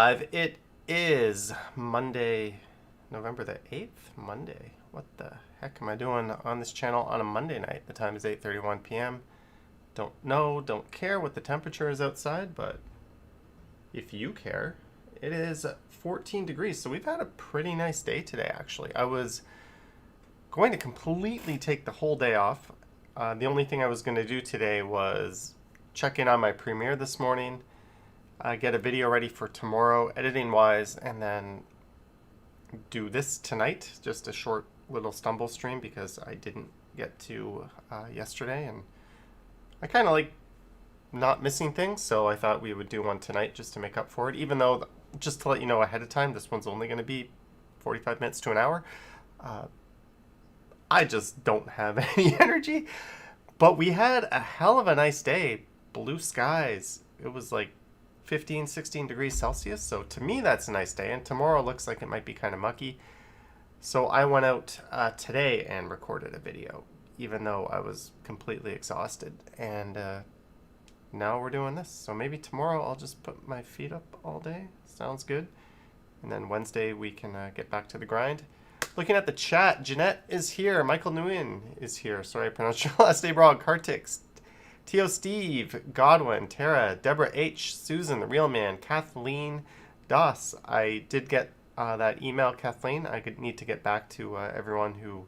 Live. It is Monday, November the 8th. Monday. What the heck am I doing on this channel on a Monday night? The time is 8:31 p.m. Don't know, don't care what the temperature is outside, but if you care, it is 14 degrees. So we've had a pretty nice day today, actually. I was going to completely take the whole day off. The only thing I was going to do today was check in on my premiere this morning, get a video ready for tomorrow, editing wise, and then do this tonight, just a short little stumble stream because I didn't get to yesterday, and I kind of like not missing things, so I thought we would do one tonight just to make up for it, even though, just to let you know ahead of time, this one's only going to be 45 minutes to an hour. I just don't have any energy, but we had a hell of a nice day. Blue skies. It was like 15, 16 degrees Celsius, so to me that's a nice day, and tomorrow looks like it might be kind of mucky. So I went out today and recorded a video, even though I was completely exhausted, and now we're doing this. So maybe tomorrow I'll just put my feet up all day. Sounds good. And then Wednesday we can get back to the grind. Looking at the chat, Jeanette is here. Michael Nguyen is here. Sorry I pronounced your last name wrong. Kartix, Tio Steve, Godwin, Tara, Deborah H, Susan, the real man, Kathleen Doss. I did get that email, Kathleen. I could need to get back to everyone who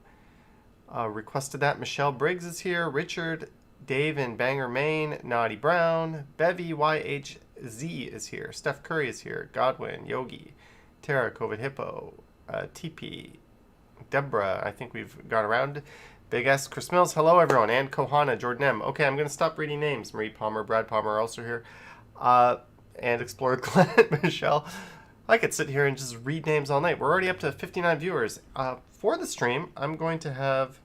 requested that. Michelle Briggs is here. Richard, Dave in Bangor, Maine. Naughty Brown. Bevy YHZ is here. Steph Curry is here. Godwin, Yogi, Tara, COVID Hippo, TP, Deborah. I think we've got around. Big S, Chris Mills, hello everyone, and Kohana, Jordan M. Okay, I'm going to stop reading names. Marie Palmer, Brad Palmer are also here. And Explorer Glenn, Michelle. I could sit here and just read names all night. We're already up to 59 viewers. For the stream, I'm going to have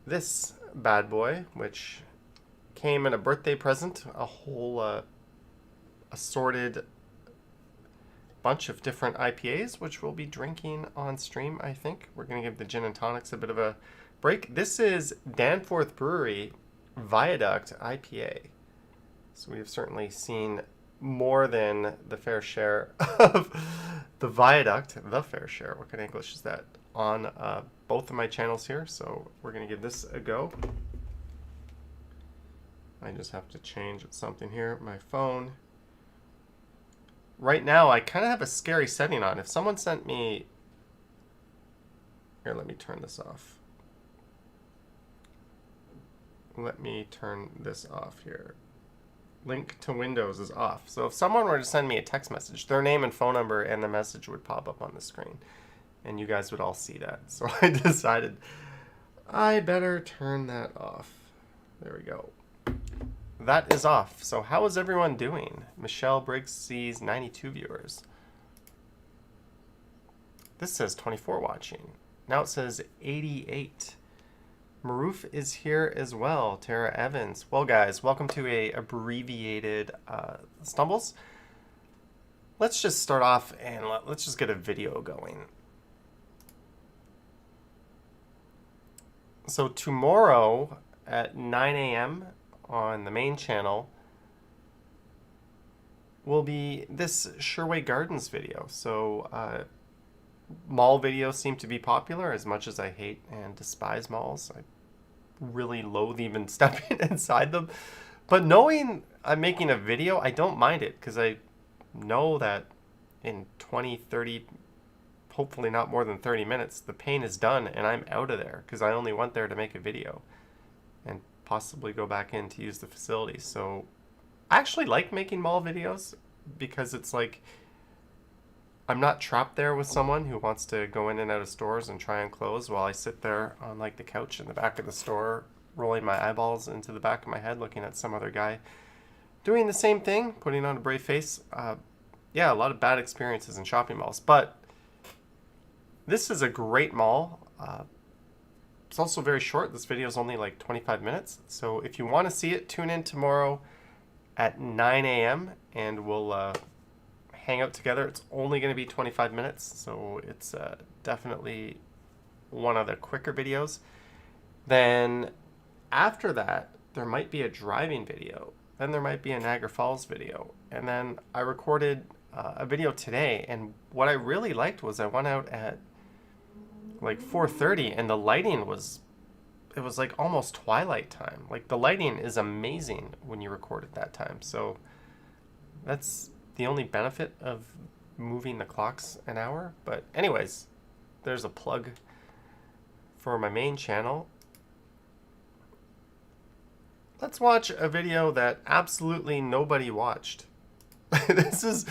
this bad boy, which came in a birthday present, a whole assorted bunch of different IPAs, which we'll be drinking on stream, I think. We're going to give the gin and tonics a bit of a break. This is Danforth Brewery Viaduct IPA. So we have certainly seen more than the fair share of the Viaduct, the fair share, what kind of English is that, on both of my channels here. So we're going to give this a go. I just have to change something here. My phone. Right now, I kind of have a scary setting on. If someone sent me... Here, let me turn this off. Let me turn this off here. Link to Windows is off. So if someone were to send me a text message, their name and phone number and the message would pop up on the screen. And you guys would all see that. So I decided I better turn that off. There we go. That is off. So how is everyone doing? Michelle Briggs sees 92 viewers. This says 24 watching. Now it says 88. Maroof is here as well. Tara Evans. Well, guys, welcome to a abbreviated Stumbles. Let's just start off and let's just get a video going. So tomorrow at 9 a.m. on the main channel will be this Sherway Gardens video. So mall videos seem to be popular. As much as I hate and despise malls, I really loathe even stepping inside them. But knowing I'm making a video, I don't mind it, because I know that in 20, 30, hopefully not more than 30 minutes, the pain is done and I'm out of there, because I only went there to make a video and possibly go back in to use the facilities. So I actually like making mall videos because it's like I'm not trapped there with someone who wants to go in and out of stores and try on clothes while I sit there on like the couch in the back of the store, rolling my eyeballs into the back of my head, looking at some other guy doing the same thing, putting on a brave face. Yeah, a lot of bad experiences in shopping malls, but this is a great mall. It's also very short. This video is only like 25 minutes. So if you want to see it, tune in tomorrow at 9 a.m. and we'll hang out together. It's only going to be 25 minutes, so it's definitely one of the quicker videos. Then after that, there might be a driving video. Then there might be a Niagara Falls video. And then I recorded a video today, and what I really liked was I went out at like 4:30, and the lighting was, it was like almost twilight time. Like the lighting is amazing when you record at that time. So that's the only benefit of moving the clocks an hour. But anyways, there's a plug for my main channel. Let's watch a video that absolutely nobody watched. This is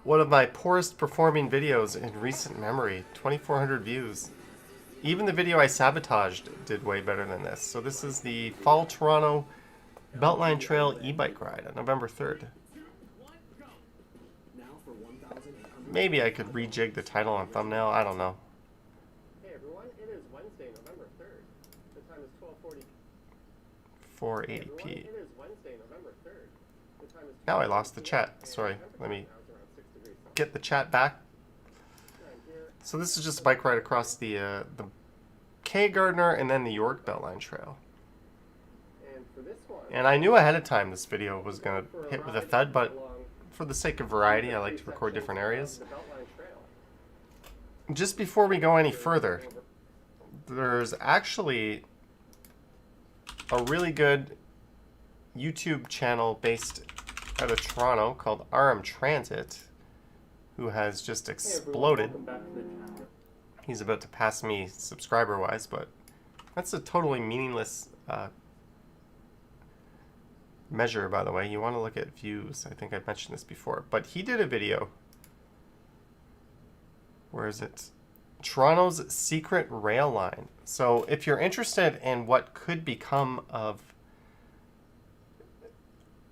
one of my poorest performing videos in recent memory. 2,400 views. Even the video I sabotaged did way better than this. So this is the Fall Toronto Beltline Trail e-bike ride on November 3rd. Maybe I could rejig the title and thumbnail. I don't know. Hey everyone, it is Wednesday, November 3rd. The time is 12:40. 480p. Hey everyone, it is Wednesday, November 3rd. The time is Now I lost the chat. Sorry, let me get the chat back. So this is just a bike ride across the K Gardner and then the York Beltline Trail. And for this one, And I knew ahead of time this video was going to hit with a thud, but for the sake of variety, I like to record different areas. Just before we go any further, there's actually a really good YouTube channel based out of Toronto called RM Transit, who has just exploded. He's about to pass me subscriber-wise, but that's a totally meaningless measure, by the way. You want to look at views. I think I've mentioned this before. But he did a video. Where is it? Toronto's secret rail line. So if you're interested in what could become of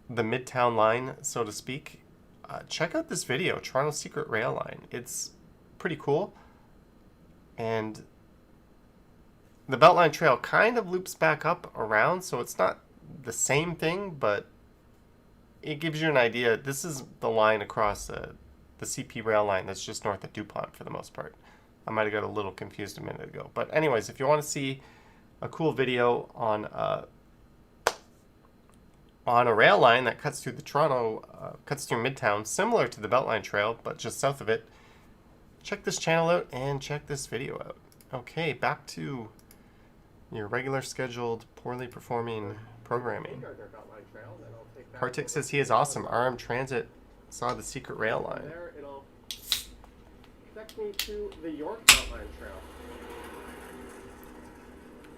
the Midtown line, so to speak, check out this video, Toronto's secret rail line. It's pretty cool. And the Beltline Trail kind of loops back up around, so it's not the same thing, but it gives you an idea. This is the line across the CP rail line that's just north of DuPont for the most part. I might have got a little confused a minute ago. But anyways, if you want to see a cool video on a rail line that cuts through the Toronto, cuts through Midtown, similar to the Beltline Trail, but just south of it, check this channel out and check this video out. Okay, back to your regular scheduled, poorly performing programming. Kartik says he is awesome. RM Transit saw the secret rail line. there it'll take me to the York Beltline Trail.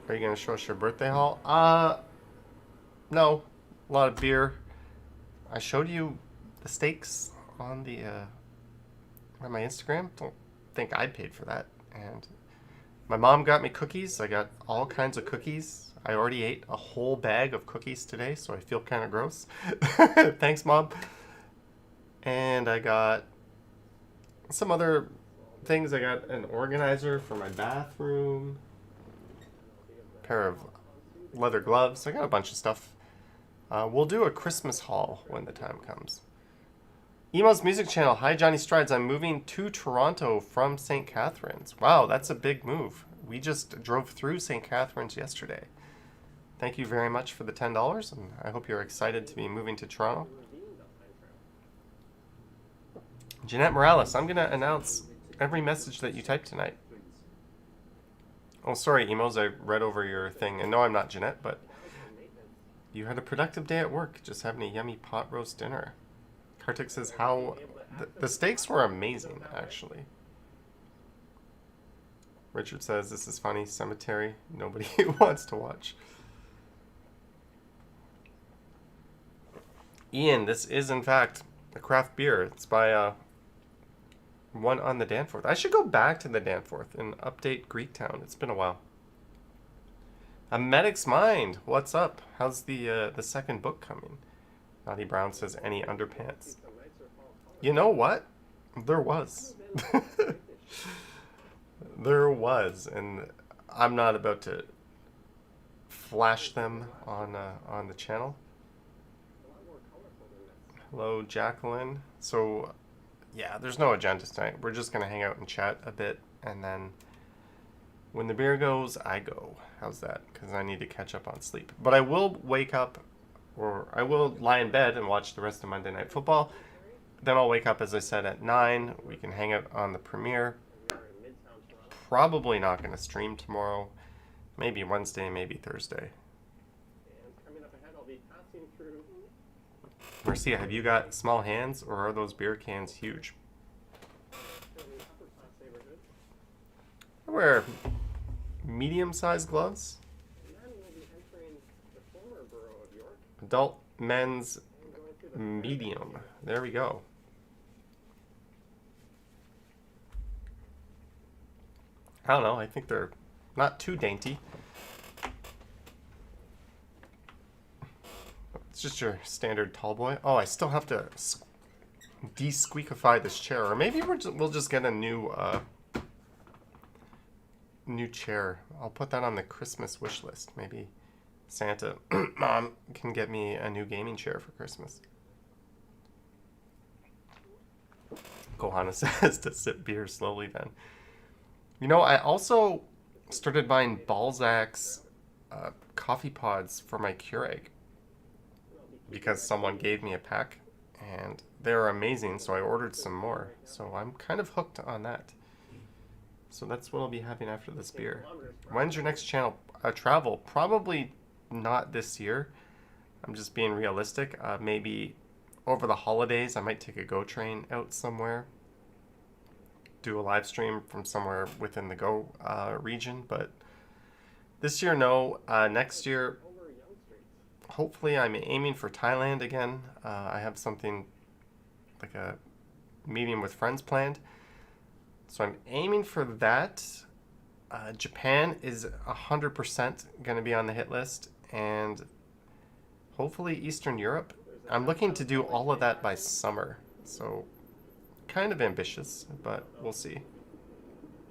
Are you going to show us your birthday haul? No. A lot of beer. I showed you the steaks on the on my Instagram. Don't think I paid for that. And my mom got me cookies. I got all kinds of cookies. I already ate a whole bag of cookies today, so I feel kind of gross. Thanks, Mom. And I got some other things. I got an organizer for my bathroom, a pair of leather gloves. I got a bunch of stuff. We'll do a Christmas haul when the time comes. Emo's music channel. Hi, Johnny Strides. I'm moving to Toronto from St. Catharines. Wow, that's a big move. We just drove through St. Catharines yesterday. Thank you very much for the $10, and I hope you're excited to be moving to Toronto. Jeanette Morales, I'm going to announce every message that you type tonight. Oh, sorry, Emos, I read over your thing. And no, I'm not Jeanette, but you had a productive day at work, just having a yummy pot roast dinner. Kartik says how... The steaks were amazing, actually. Richard says, this is funny, cemetery, nobody wants to watch. Ian, this is in fact a craft beer. It's by one on the Danforth. I should go back to the Danforth and update Greektown. It's been a while. A Medic's Mind, what's up? How's the second book coming? Naughty Brown says, any underpants? You know what? There was. There was, and I'm not about to flash them on the channel. Hello, Jacqueline. So, yeah, there's no agenda tonight. We're just going to hang out and chat a bit, and then When the beer goes, I go. How's that? Because I need to catch up on sleep. But I will wake up, or I will lie in bed and watch the rest of Monday Night Football. Then I'll wake up, as I said, at 9. We can hang out on the premiere. Probably not going to stream tomorrow. Maybe Wednesday, maybe Thursday. And coming up ahead, I'll be passing through. Marcia, have you got small hands, or are those beer cans huge? I wear medium-sized gloves. And then we'll be entering the former borough of York. Adult men's And going through the medium. There we go. I don't know. I think they're not too dainty. It's just your standard tall boy. Oh, I still have to de-squeakify this chair. Or maybe we'll just get a new chair. I'll put that on the Christmas wish list. Maybe Santa Mom can get me a new gaming chair for Christmas. Kohana says to sip beer slowly then. You know, I also started buying Balzac's coffee pods for my Keurig because someone gave me a pack and they're amazing, so I ordered some more. So I'm kind of hooked on that. So that's what I'll be having after this beer. When's your next travel? Probably not this year. I'm just being realistic. Maybe over the holidays I might take a GO train out somewhere. Do a live stream from somewhere within the GO region. But this year, no. Next year, hopefully I'm aiming for Thailand again. I have something like a meeting with friends planned. So I'm aiming for that. Japan is 100% going to be on the hit list. And hopefully Eastern Europe. I'm looking to do all of that by summer. So kind of ambitious, but we'll see.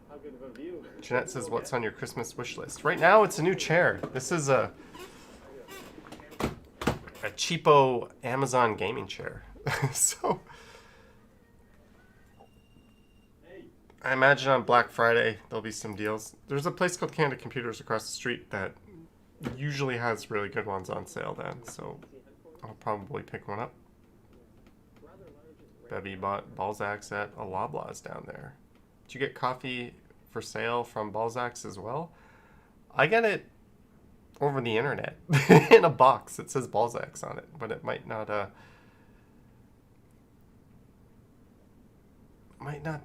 How good of a view. Jeanette says, what's on your Christmas wish list? Right now, it's a new chair. This is a cheapo Amazon gaming chair. So I imagine on Black Friday there'll be some deals. There's a place called Canada Computers across the street that usually has really good ones on sale then, so I'll probably pick one up. Bevy bought Balzac's at a Loblaws down there. Did you get coffee for sale from Balzac's as well? I get it over the internet in a box that says Balzac's on it, but it might not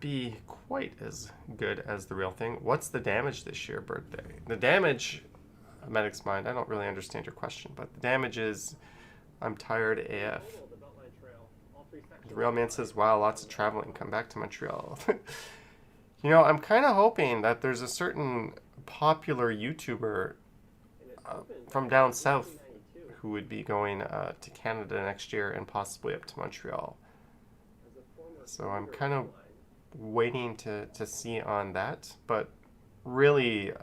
be quite as good as the real thing. What's the damage this year, birthday? The damage, Medic's Mind, I don't really understand your question, but the damage is I'm tired AF. The real man says, wow, lots of traveling. Come back to Montreal. You know, I'm kind of hoping that there's a certain popular YouTuber from down south who would be going to Canada next year and possibly up to Montreal. So I'm kind of waiting to see on that. But really,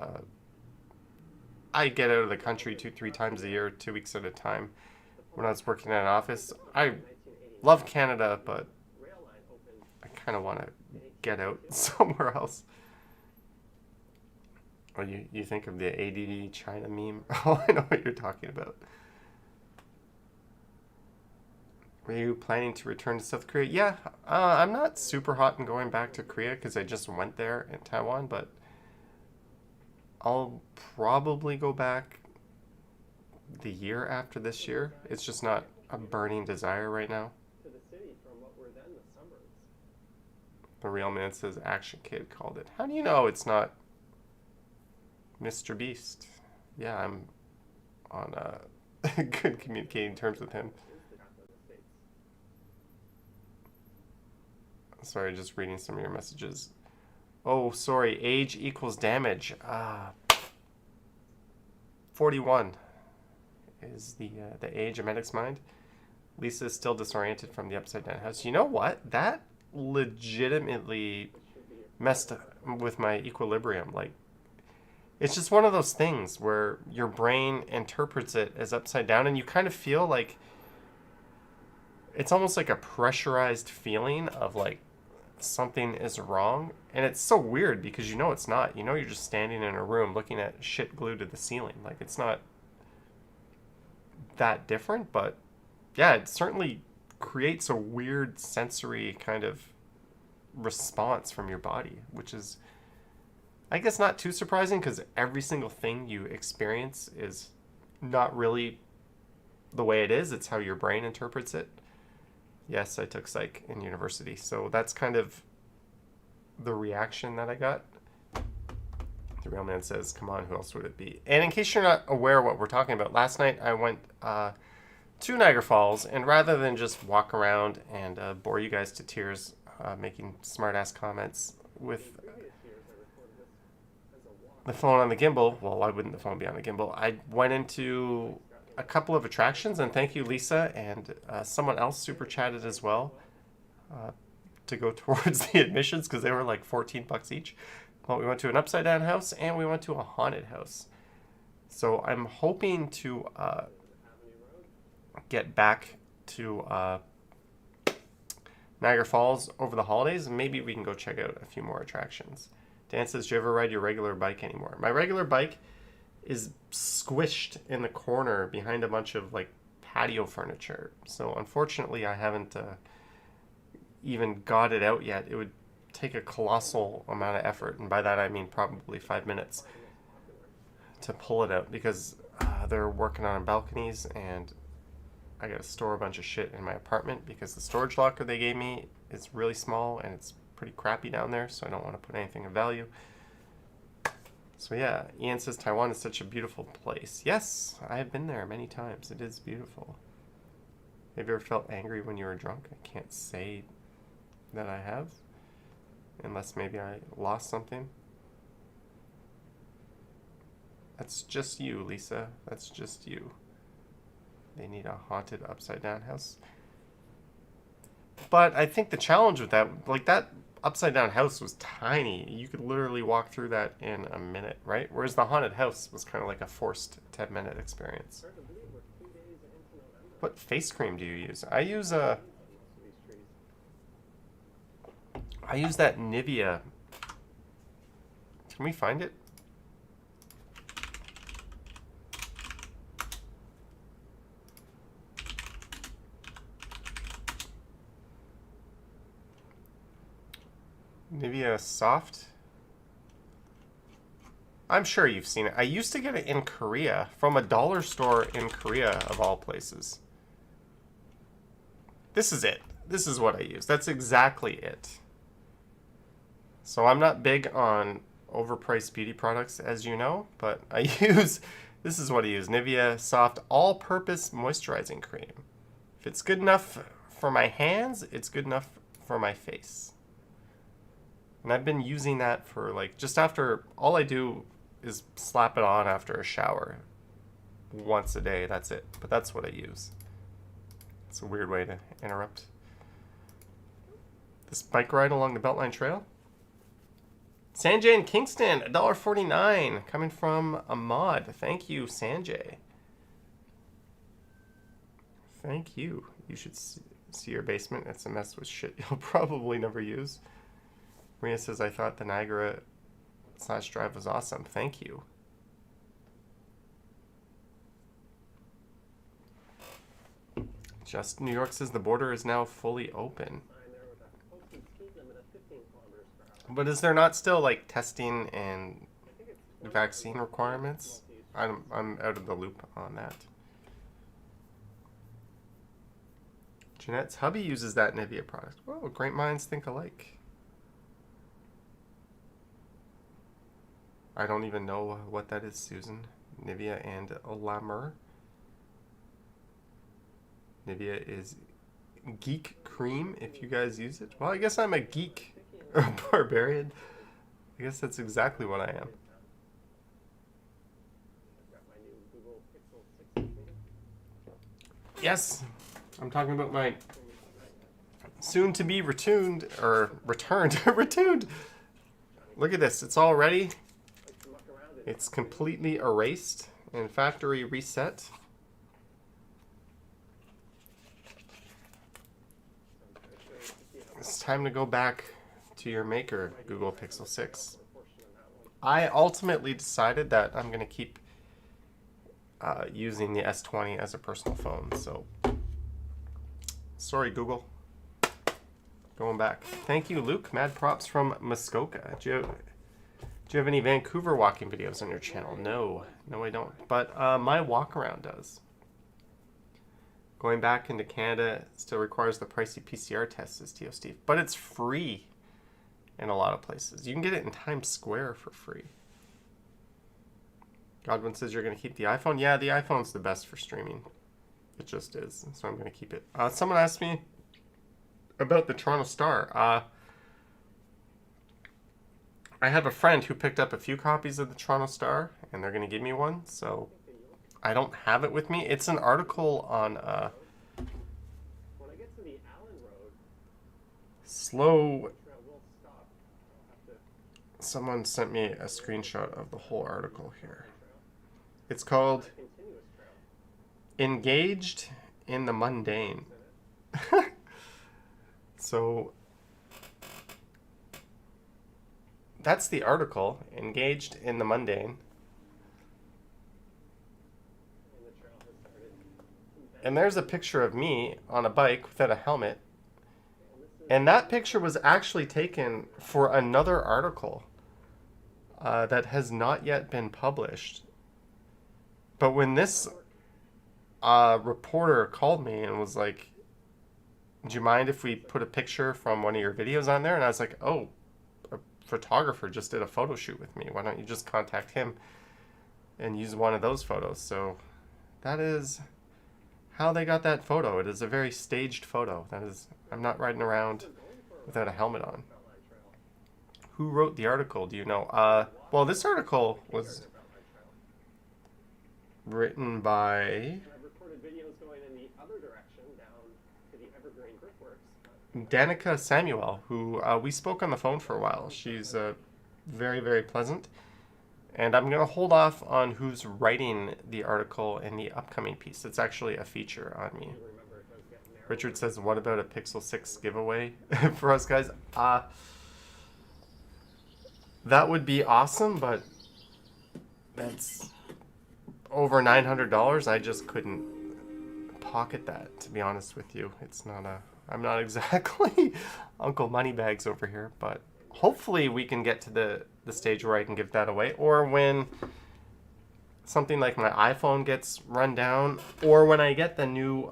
I get out of the country 2-3 times a year, 2 weeks at a time. When I was working at an office, I love Canada, but I kind of want to get out somewhere else. Oh, you think of the ADD China meme? Oh, I know what you're talking about. Were you planning to return to South Korea? Yeah, I'm not super hot in going back to Korea because I just went there in Taiwan, but I'll probably go back the year after this year. It's just not a burning desire right now. The real man says Action Kid called it. How do you know it's not Mr. Beast? Yeah, I'm on good communicating terms with him. Sorry, just reading some of your messages. Oh, sorry. Age equals damage. 41 is the age of Medic's Mind. Lisa is still disoriented from the upside down house. You know what? That legitimately messed with my equilibrium. Like, it's just one of those things where your brain interprets it as upside down and you kind of feel like it's almost like a pressurized feeling of like something is wrong. And it's so weird because you know it's not. You know you're just standing in a room looking at shit glued to the ceiling. Like, it's not that different, but yeah, it certainly creates a weird sensory kind of response from your body, which is, I guess, not too surprising because every single thing you experience is not really the way it is. It's how your brain interprets it. Yes, I took psych in university, so that's kind of the reaction that I got. The real man says, come on, who else would it be? And in case you're not aware what we're talking about, last night I went to Niagara Falls, and rather than just walk around and bore you guys to tears making smart-ass comments with the phone on the gimbal, well, why wouldn't the phone be on the gimbal? I went into a couple of attractions, and thank you, Lisa, and someone else super chatted as well to go towards the admissions because they were like $14 each. Well, we went to an upside down house and we went to a haunted house. So I'm hoping to get back to Niagara Falls over the holidays, and maybe we can go check out a few more attractions. Dan says, do you ever ride your regular bike anymore? My regular bike is squished in the corner behind a bunch of like patio furniture. So unfortunately, I haven't even got it out yet. It would take a colossal amount of effort, and by that I mean probably 5 minutes to pull it out because they're working on balconies, and I gotta store a bunch of shit in my apartment because the storage locker they gave me is really small and it's pretty crappy down there, so I don't want to put anything of value. So yeah, Ian says Taiwan is such a beautiful place. Yes, I have been there many times. It is beautiful. Have you ever felt angry when you were drunk? I can't say that I have, unless maybe I lost something. That's just you, Lisa. That's just you. They need a haunted upside down house. But I think the challenge with that, like, that upside down house was tiny. You could literally walk through that in a minute, right? Whereas the haunted house was kind of like a forced 10-minute experience. What face cream do you use? I use that Nivea. Can we find it? Nivea Soft. I'm sure you've seen it. I used to get it in Korea, from a dollar store in Korea, of all places. This is it. This is what I use. That's exactly it. So I'm not big on overpriced beauty products, as you know, but I use, this is what I use, Nivea Soft All-Purpose Moisturizing Cream. If it's good enough for my hands, it's good enough for my face. And I've been using that for, like, just after, all I do is slap it on after a shower. Once a day, that's it. But that's what I use. It's a weird way to interrupt this bike ride along the Beltline Trail. Sanjay in Kingston, $1.49, coming from Ahmad. Thank you, Sanjay. Thank you. You should see your basement. It's a mess with shit you'll probably never use. Maria says, I thought the Niagara / drive was awesome. Thank you. Just New York says the border is now fully open. But is there not still, like, testing and vaccine requirements? I'm out of the loop on that. Jeanette's hubby uses that Nivea product. Whoa, great minds think alike. I don't even know what that is, Susan. Nivea and Lamer. Nivea is geek cream if you guys use it. Well, I guess I'm a geek barbarian. I guess that's exactly what I am. Yes, I'm talking about my soon to be returned. Returned. Look at this. It's all ready. It's completely erased and factory reset. It's time to go back to your maker, Google Pixel 6. I ultimately decided that I'm going to keep using the S20 as a personal phone. So, sorry, Google. Going back. Thank you, Luke. Mad props from Muskoka. Do you have any Vancouver walking videos on your channel? No, I don't. But my walk around does. Going back into Canada still requires the pricey PCR test, says Tio Steve. But it's free in a lot of places. You can get it in Times Square for free. Godwin says you're going to keep the iPhone. Yeah, the iPhone's the best for streaming. It just is. So I'm going to keep it. Someone asked me about the Toronto Star. I have a friend who picked up a few copies of the Toronto Star, and they're going to give me one. So I don't have it with me. It's an article on When I get to the Allen Road, slow. trail will stop. I'll have to Someone sent me a screenshot of the whole article here. It's called continuous trail. Engaged in the Mundane. So that's the article, Engaged in the Mundane. And the trail has started. And there's a picture of me on a bike without a helmet. And that picture was actually taken for another article that has not yet been published. But when this reporter called me and was like, do you mind if we put a picture from one of your videos on there? And I was like, oh, a photographer just did a photo shoot with me. Why don't you just contact him and use one of those photos? So that is how they got that photo. It is a very staged photo. That is, I'm not riding around without a helmet on. Who wrote the article? Do you know? Well, this article was written by I've recorded videos going in the other direction down to the Evergreen Brickworks. Danica Samuel, who we spoke on the phone for a while. She's very, very pleasant. And I'm going to hold off on who's writing the article in the upcoming piece. It's actually a feature on me. Richard says, what about a Pixel 6 giveaway for us guys? That would be awesome, but that's over $900. I just couldn't pocket that, to be honest with you. It's not I'm not exactly Uncle Moneybags over here, but hopefully we can get to the stage where I can give that away, or when something like my iPhone gets run down, or when I get the new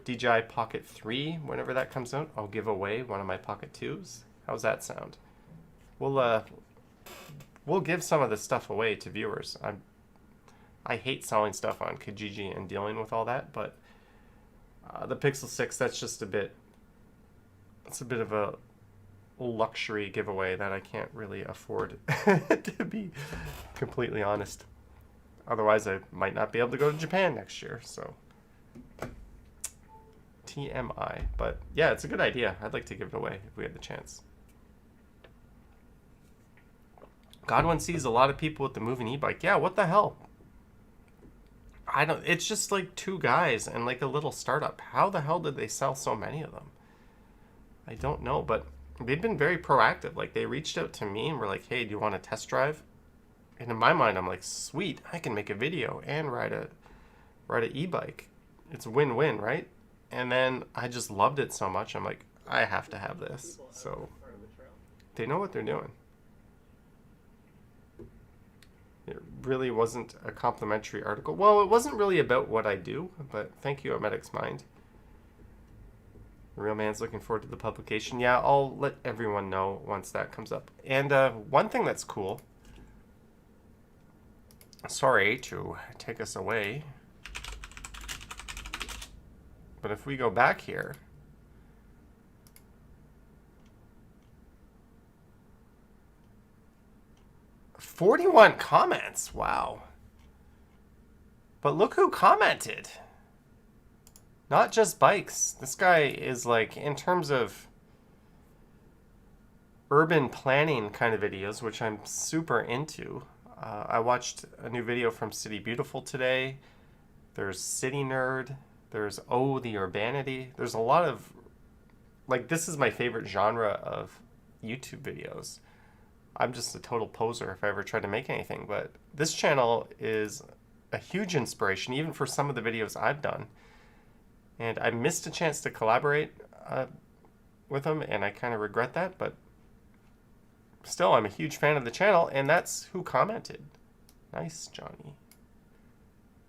DJI Pocket 3, whenever that comes out, I'll give away one of my Pocket 2s. How's that sound? We'll give some of this stuff away to viewers. I hate selling stuff on Kijiji and dealing with all that, but the Pixel 6, that's just a bit of a luxury giveaway that I can't really afford, to be completely honest. Otherwise, I might not be able to go to Japan next year, so TMI. But yeah, it's a good idea. I'd like to give it away if we had the chance. Godwin sees a lot of people with the moving e-bike. Yeah, what the hell? It's just like two guys and like a little startup. How the hell did they sell so many of them? I don't know, but they've been very proactive. Like, they reached out to me and were like, hey, do you want a test drive? And in my mind, I'm like, sweet, I can make a video and ride a e-bike. It's win-win, right? And then I just loved it so much. I'm like, I have to have this. So they know what they're doing. It really wasn't a complimentary article. Well, it wasn't really about what I do, but thank you, Omedic's Mind. The Real Man's looking forward to the publication. Yeah, I'll let everyone know once that comes up. And one thing that's cool, sorry to take us away, but if we go back here, '41 comments. Wow. But look who commented. Not just bikes. This guy is like, in terms of urban planning kind of videos, which I'm super into. I watched a new video from City Beautiful today. There's City Nerd. There's Oh, the Urbanity. There's a lot of, like, this is my favorite genre of YouTube videos. I'm just a total poser if I ever try to make anything, but this channel is a huge inspiration, even for some of the videos I've done. And I missed a chance to collaborate with him, and I kind of regret that, but still, I'm a huge fan of the channel, and that's who commented. Nice, Johnny.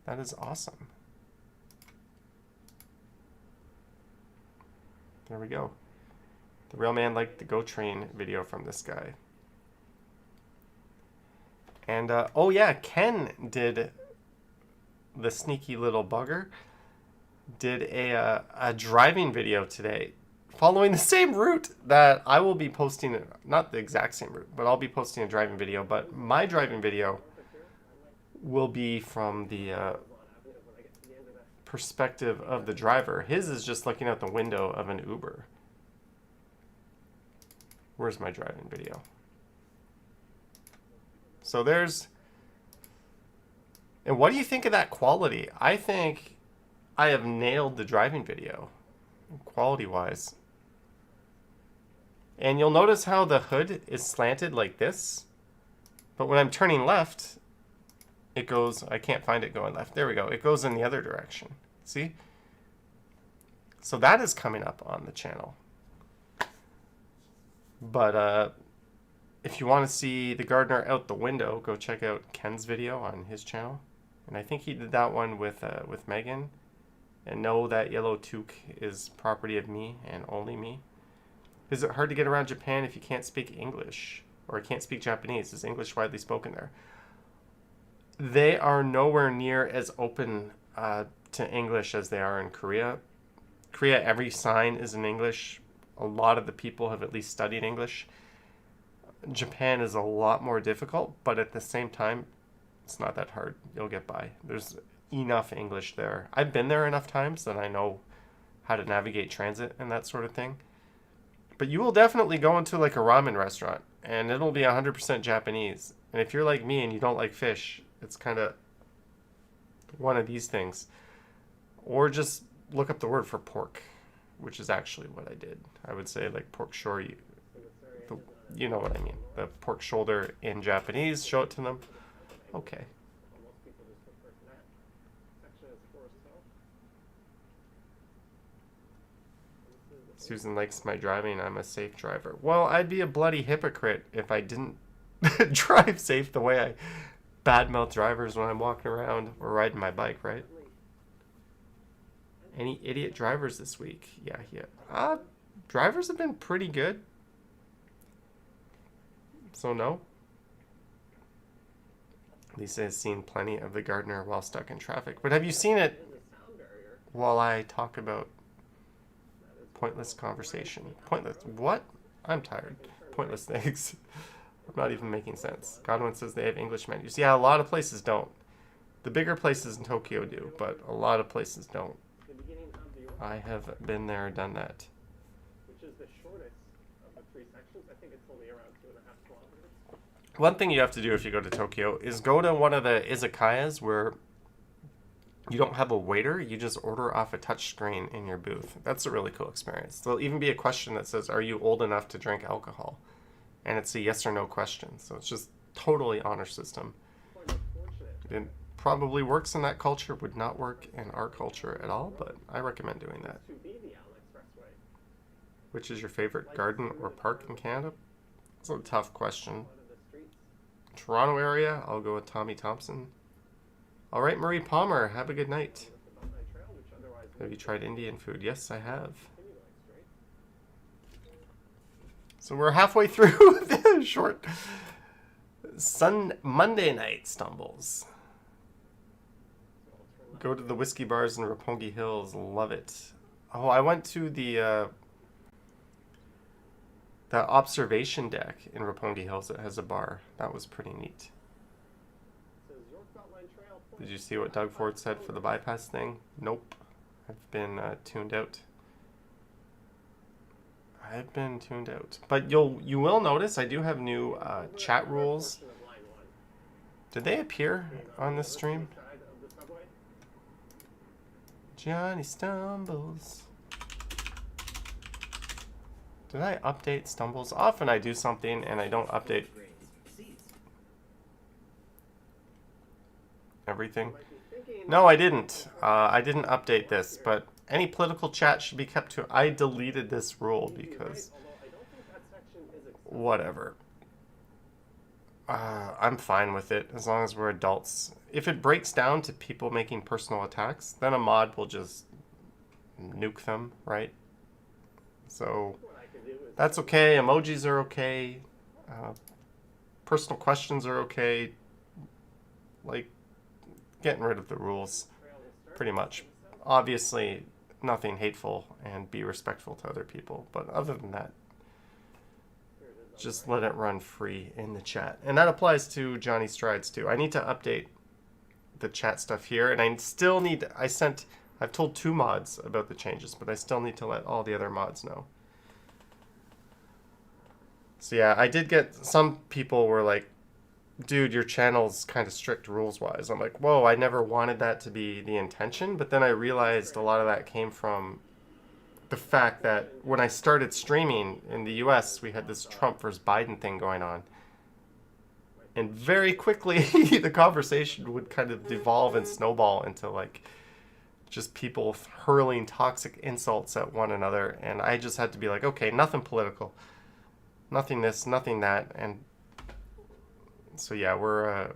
That is awesome. There we go. The real man liked the Go Train video from this guy. And, oh yeah, Ken did, the sneaky little bugger, did a driving video today, following the same route that I will be posting, not the exact same route, but I'll be posting a driving video, but my driving video will be from the perspective of the driver. His is just looking out the window of an Uber. Where's my driving video? So there's, and what do you think of that quality? I think I have nailed the driving video, quality-wise. And you'll notice how the hood is slanted like this. But when I'm turning left, it goes, I can't find it going left. There we go. It goes in the other direction. See? So that is coming up on the channel. But if you want to see the gardener out the window, go check out Ken's video on his channel. And I think he did that one with Megan. And know that yellow toque is property of me and only me. Is it hard to get around Japan if you can't speak English or can't speak Japanese? Is English widely spoken there? They are nowhere near as open to English as they are in Korea. Korea, every sign is in English. A lot of the people have at least studied English. Japan is a lot more difficult, but at the same time, it's not that hard. You'll get by. There's enough English there. I've been there enough times that I know how to navigate transit and that sort of thing. But you will definitely go into like a ramen restaurant and it'll be 100% Japanese. And if you're like me and you don't like fish, it's kind of one of these things. Or just look up the word for pork, which is actually what I did. I would say like pork shore, you know what I mean. The pork shoulder in Japanese, show it to them. Okay. Susan likes my driving. I'm a safe driver. Well, I'd be a bloody hypocrite if I didn't drive safe the way I badmouth drivers when I'm walking around or riding my bike, right? Any idiot drivers this week? Yeah. Drivers have been pretty good. So no. Lisa has seen plenty of the gardener while stuck in traffic. But have you seen it while I talk about pointless conversation? Pointless what? I'm tired. Pointless things. I'm not even making sense. Godwin says they have English menus. Yeah, a lot of places don't. The bigger places in Tokyo do, but a lot of places don't. I have been there, done that. Which is the shortest of the 3 sections. I think it's only around 2.5 kilometers. One thing you have to do if you go to Tokyo is go to one of the izakayas where you don't have a waiter, you just order off a touch screen in your booth. That's a really cool experience. There'll even be a question that says, are you old enough to drink alcohol? And it's a yes or no question. So it's just totally honor system. It probably works in that culture, would not work in our culture at all, but I recommend doing that. Which is your favorite garden or park in Canada? It's a tough question. Toronto area, I'll go with Tommy Thompson. All right, Marie Palmer, have a good night. Have you tried Indian food? Yes, I have. So we're halfway through the short Monday night stumbles. Go to the whiskey bars in Roppongi Hills. Love it. Oh, I went to the observation deck in Roppongi Hills that has a bar. That was pretty neat. Did you see what Doug Ford said for the bypass thing? Nope. I've been tuned out. I've been tuned out. But you will notice I do have new chat rules. Did they appear on this stream? Johnny stumbles. Did I update stumbles? Often I do something and I don't update everything. No, I didn't. I didn't update this, but any political chat should be kept to... I deleted this rule because... Whatever. I'm fine with it as long as we're adults. If it breaks down to people making personal attacks, then a mod will just nuke them, right? So that's okay. Emojis are okay. Personal questions are okay. Like, getting rid of the rules, pretty much. Obviously, nothing hateful, and be respectful to other people. But other than that, just let it run free in the chat. And that applies to Johnny Strides too. I need to update the chat stuff here, and I still need... I've told 2 mods about the changes, but I still need to let all the other mods know. So yeah, I did get... Some people were like, dude, your channel's kind of strict rules-wise. I'm like, whoa, I never wanted that to be the intention. But then I realized a lot of that came from the fact that when I started streaming in the US, we had this Trump versus Biden thing going on. And very quickly, the conversation would kind of devolve and snowball into like just people hurling toxic insults at one another. And I just had to be like, okay, nothing political. Nothing this, nothing that. And so yeah, we're...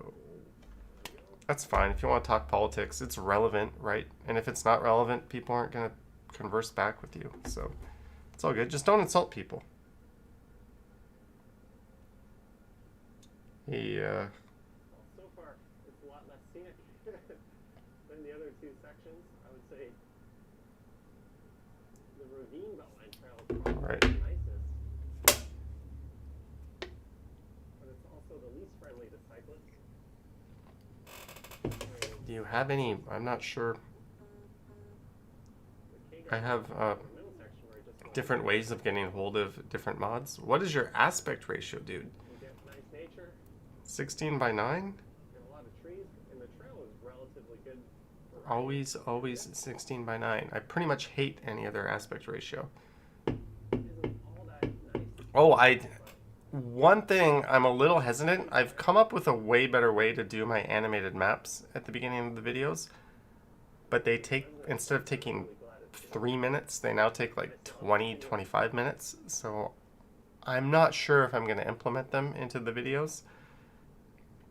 that's fine. If you want to talk politics, it's relevant, right? And if it's not relevant, people aren't going to converse back with you. So it's all good. Just don't insult people. He, So far, it's a lot less scenic than the other 2 sections. I would say the ravine Beltline Trail is probably Right. the nicest. But it's also the least friendly to cyclists. do you have any... I'm not sure. I have different ways of getting hold of different mods. What is your aspect ratio, dude? You get nice nature, 16 by 9? and a lot of trees, and the trail is relatively good. Always 16 by 9. I pretty much hate any other aspect ratio. Isn't all that nice. Oh, one thing I'm a little hesitant. I've come up with a way better way to do my animated maps at the beginning of the videos. But they take, instead of taking 3 minutes, they now take like 20-25 minutes. So I'm not sure if I'm going to implement them into the videos.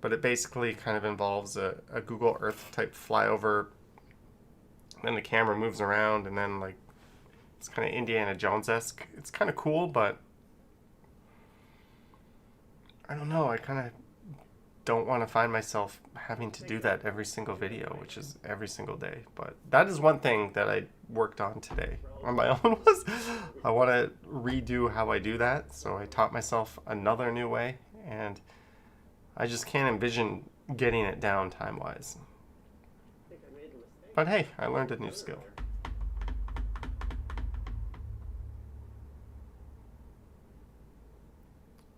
But it basically kind of involves a Google Earth type flyover. Then the camera moves around, and then like it's kind of Indiana Jones-esque. It's kind of cool, but I don't know. I kind of don't want to find myself having to do that every single video, which is every single day. But that is one thing that I worked on today on my own, was I want to redo how I do that. So I taught myself another new way, and I just can't envision getting it down time-wise. But hey, I learned a new skill.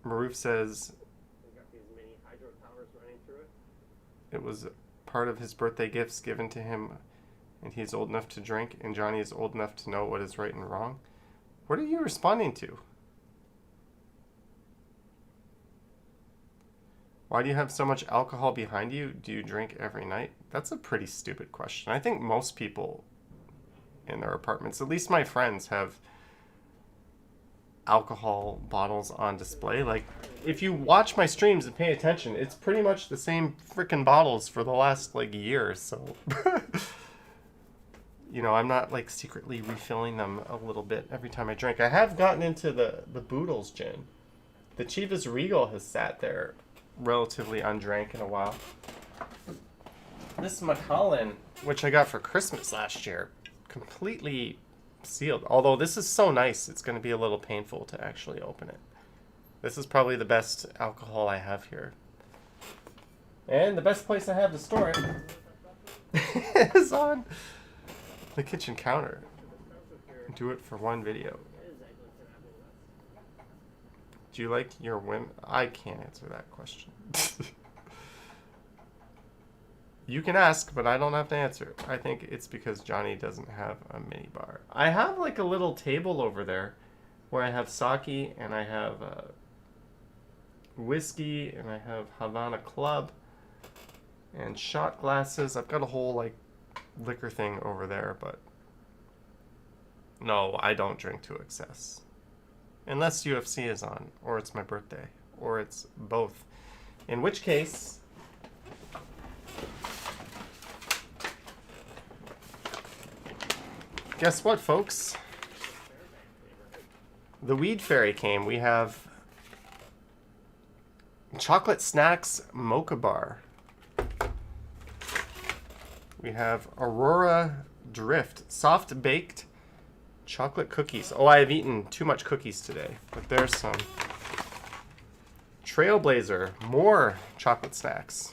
Maroof says it was part of his birthday gifts given to him, and he's old enough to drink, and Johnny is old enough to know what is right and wrong. What are you responding to? Why do you have so much alcohol behind you? Do you drink every night? That's a pretty stupid question. I think most people in their apartments, at least my friends, have alcohol bottles on display. Like, if you watch my streams and pay attention, it's pretty much the same freaking bottles for the last like year. So, you know, I'm not like secretly refilling them a little bit every time I drink. I have gotten into the Boodles gin. The Chivas Regal has sat there relatively undrank in a while. This Macallan, which I got for Christmas last year, completely sealed. Although this is so nice, it's going to be a little painful to actually open it. This is probably the best alcohol I have here. And the best place I have to store it is on the kitchen counter. Do it for one video. Do you like your women? I can't answer that question. You can ask, but I don't have to answer. I think it's because Johnny doesn't have a mini bar. I have like a little table over there where I have sake and I have whiskey and I have Havana Club and shot glasses. I've got a whole like liquor thing over there, but no, I don't drink to excess. Unless UFC is on, or it's my birthday, or it's both. In which case, guess what, folks? The Weed Fairy came. We have Chocolate Snacks Mocha Bar. We have Aurora Drift Soft Baked Chocolate Cookies. Oh, I have eaten too much cookies today, but there's some. Trailblazer, more chocolate snacks.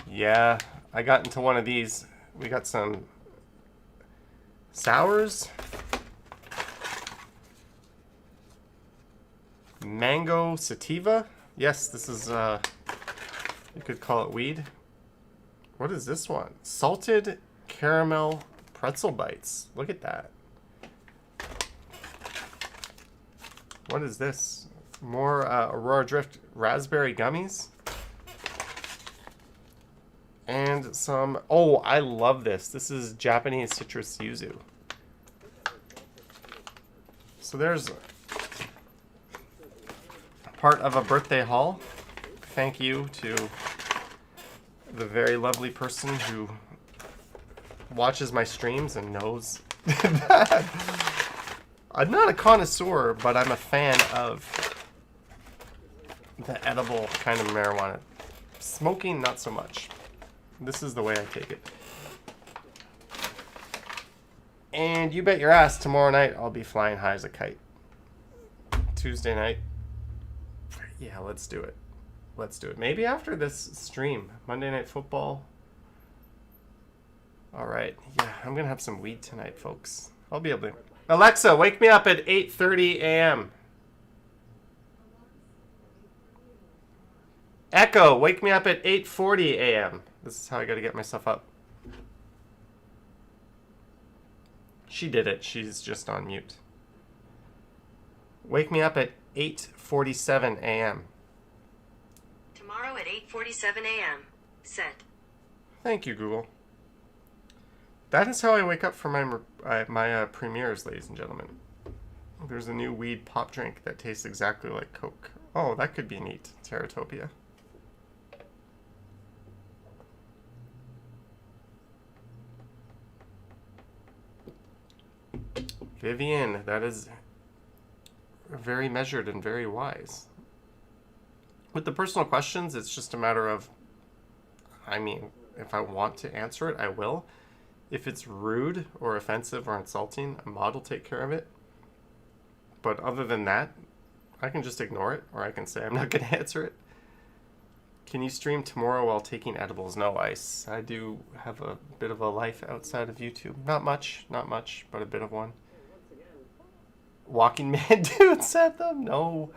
Yeah, I got into one of these. We got some sours. Mango sativa. Yes, this is, you could call it weed. What is this one? Salted caramel pretzel bites. Look at that. What is this? More Aurora Drift raspberry gummies. And some... Oh, I love this. This is Japanese citrus yuzu. So there's part of a birthday haul. Thank you to the very lovely person who watches my streams and knows that I'm not a connoisseur, but I'm a fan of the edible kind of marijuana. Smoking, not so much. This is the way I take it. And you bet your ass tomorrow night I'll be flying high as a kite. Tuesday night. Yeah, let's do it. Let's do it. Maybe after this stream. Monday Night Football. Alright. Yeah, I'm going to have some weed tonight, folks. I'll be able to... Alexa, wake me up at 8:30 a.m. Echo, wake me up at 8:40 a.m. This is how I got to get myself up. She did it. She's just on mute. Wake me up at 8:47 a.m. Tomorrow at 8:47 a.m. Set. Thank you, Google. That is how I wake up for my premieres, ladies and gentlemen. There's a new weed pop drink that tastes exactly like Coke. Oh, that could be neat. Terratopia. Vivian, that is very measured and very wise. With the personal questions, it's just a matter of, I mean, if I want to answer it, I will. If it's rude or offensive or insulting, a mod will take care of it. But other than that, I can just ignore it, or I can say I'm not going to answer it. Can you stream tomorrow while taking edibles? No, Ice. I do have a bit of a life outside of YouTube. Not much, but a bit of one. Walking Man Dude sent them? No.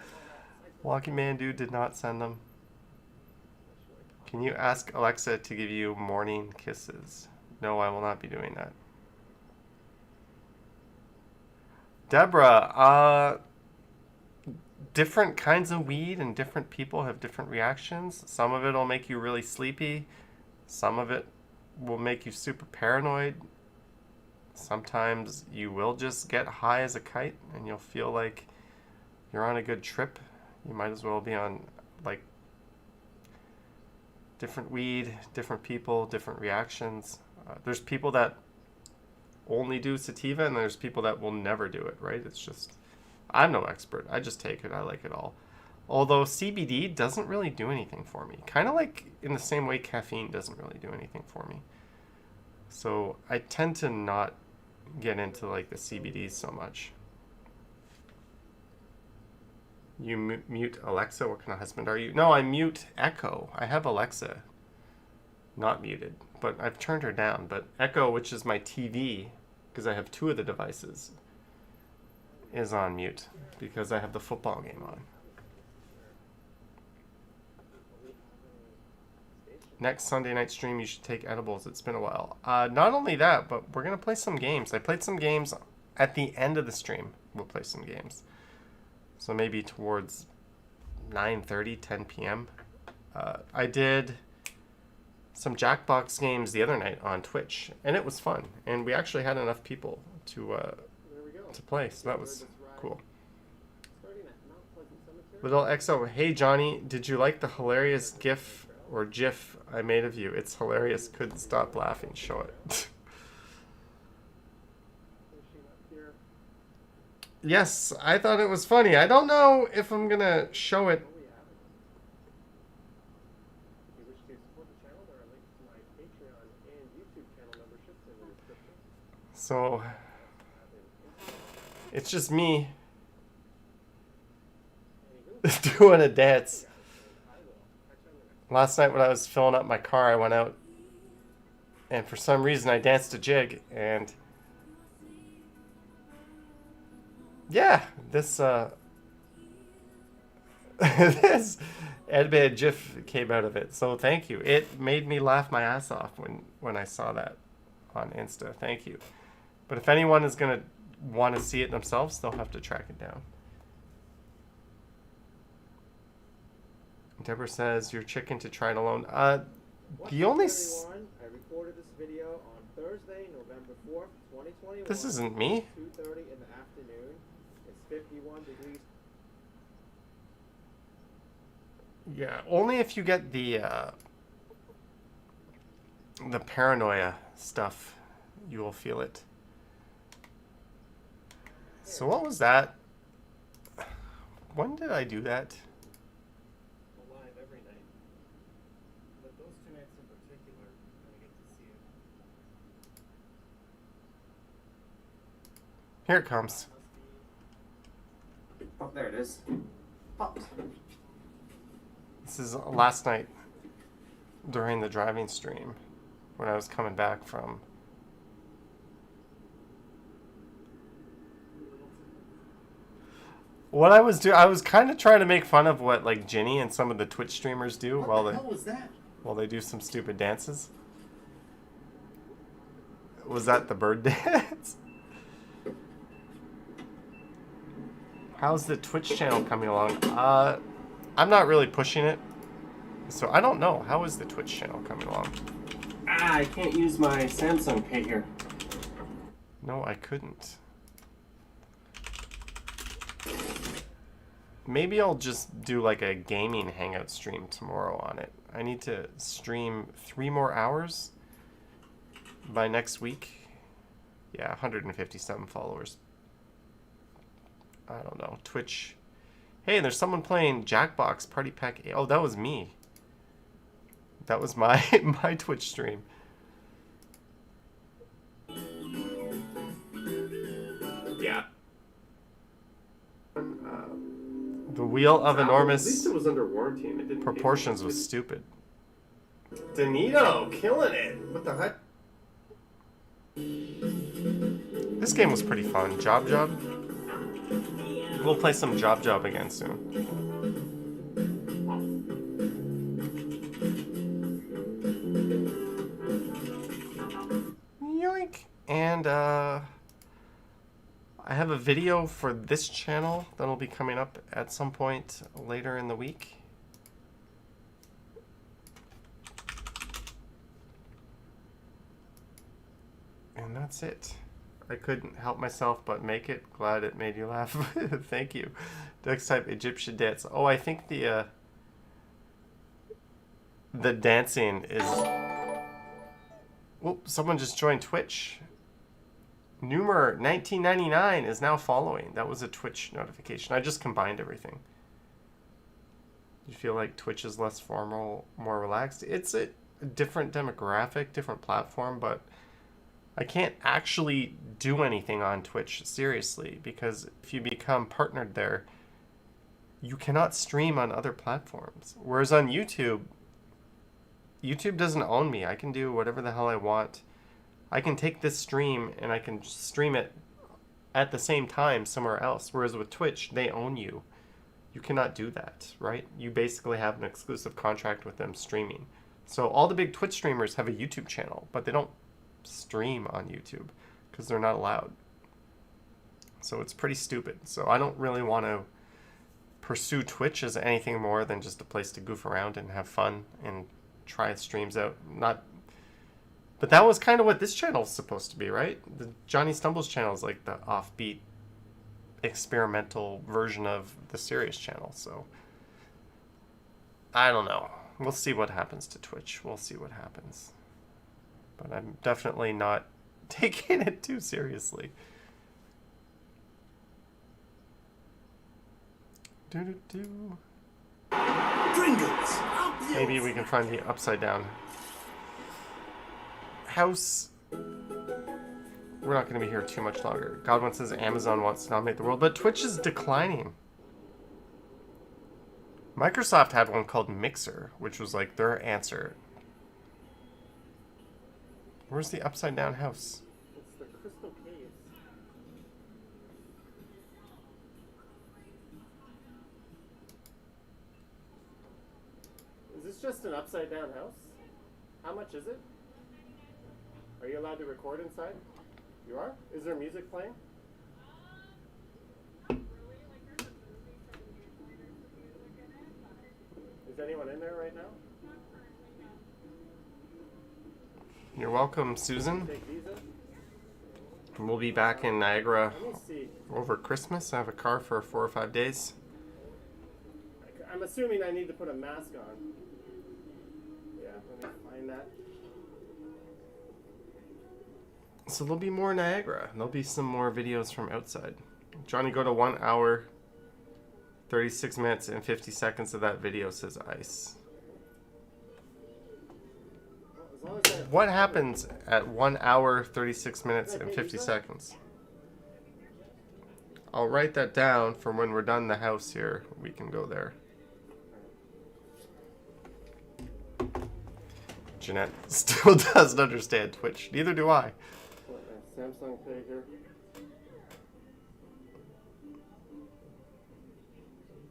Walking Man Dude did not send them. Can you ask Alexa to give you morning kisses? No, I will not be doing that. Deborah, different kinds of weed and different people have different reactions. Some of it will make you really sleepy. Some of it will make you super paranoid. Sometimes you will just get high as a kite and you'll feel like you're on a good trip. You might as well be on, like, different weed, different people, different reactions. There's people that only do sativa and there's people that will never do it, right? It's just, I'm no expert. I just take it. I like it all. Although CBD doesn't really do anything for me. Kind of like in the same way caffeine doesn't really do anything for me. So I tend to not get into like the CBDs so much. You mute Alexa? What kind of husband are you? No, I mute Echo. I have Alexa not muted, but I've turned her down. But Echo, which is my TV, because I have two of the devices, is on mute because I have the football game on. Next Sunday night stream, you should take edibles. It's been a while. Not only that, but we're going to play some games. I played some games at the end of the stream, we'll play some games. So maybe towards 9:30, 10 p.m. I did some Jackbox games the other night on Twitch, and it was fun. And we actually had enough people to play, so that was cool. Little XO, hey Johnny, did you like the hilarious GIF or GIF I made of you? It's hilarious. Couldn't stop laughing. Show it. Yes, I thought it was funny. I don't know if I'm gonna show it. So it's just me doing a dance. Last night when I was filling up my car, I went out and for some reason I danced a jig, and yeah, this this Edbed GIF came out of it. So thank you. It made me laugh my ass off when I saw that on Insta. Thank you. But if anyone is gonna want to see it themselves, they'll have to track it down. Deborah says you're chicken to try it alone. The only I recorded this video on Thursday, November 4th, 2021. This isn't me. 2:30 in the afternoon. It's 51 degrees. Yeah, only if you get the paranoia stuff, you will feel it. So what was that? When did I do that? Live every night. But those 2 nights in particular, I get to see it. Here it comes. Oh, there it is. Popped. This is last night during the driving stream when I was coming back from. What I was doing, I was kind of trying to make fun of what like Ginny and some of the Twitch streamers do What while the they hell was that? while they do some stupid dances. Was that the bird dance? How's the Twitch channel coming along? I'm not really pushing it, so I don't know. How is the Twitch channel coming along? I can't use my Samsung Pay here. No, I couldn't. Maybe I'll just do like a gaming hangout stream tomorrow on it. I need to stream 3 more hours by next week. Yeah, 157 followers. I don't know. Twitch. Hey, there's someone playing Jackbox Party Pack 8. Oh, that was me. That was my my Twitch stream. Yeah. The wheel of At enormous least it was under warranty and it didn't proportions was stupid. Danito killing it. What the heck? This game was pretty fun. Job. We'll play some Job again soon. Yoink! And I have a video for this channel that'll be coming up at some point later in the week. And that's it. I couldn't help myself but make it. Glad it made you laugh. Thank you. Next type Egyptian dance. Oh, I think the dancing is... Whoop, someone just joined Twitch. Numer 1999 is now following. That was a Twitch notification. I just combined everything. You feel like Twitch is less formal, more relaxed? It's a different demographic, different platform, but I can't actually do anything on Twitch seriously because if you become partnered there, you cannot stream on other platforms. Whereas on YouTube doesn't own me. I can do whatever the hell I want. I can take this stream and I can stream it at the same time somewhere else. Whereas with Twitch, they own you. You cannot do that, right? You basically have an exclusive contract with them streaming. So all the big Twitch streamers have a YouTube channel, but they don't stream on YouTube because they're not allowed. So it's pretty stupid. So I don't really want to pursue Twitch as anything more than just a place to goof around and have fun and try streams out. But that was kind of what this channel is supposed to be, right? The Johnny Stumbles channel is like the offbeat, experimental version of the serious channel. So I don't know. We'll see what happens to Twitch. We'll see what happens. But I'm definitely not taking it too seriously. Do. Maybe we can find the upside down house. We're not going to be here too much longer. Godwin says Amazon wants to dominate the world, but Twitch is declining. Microsoft had one called Mixer, which was like their answer. Where's the upside down house? It's the crystal cave. Is this just an upside down house? How much is it? Are you allowed to record inside? You are? Is there music playing? Is anyone in there right now? You're welcome, Susan. Take these in? We'll be back in Niagara Let me see. over Christmas. I have a car for 4 or 5 days. I'm assuming I need to put a mask on. Yeah, let me find that. So there'll be more Niagara. There'll be some more videos from outside. Johnny, go to 1 hour, 36 minutes, and 50 seconds of that video says ice. As long as I have What happens at 1 hour, 36 minutes, and 50 seconds? I'll write that down for when we're done the house here. We can go there. Jeanette still doesn't understand Twitch. Neither do I. Samsung Pay here.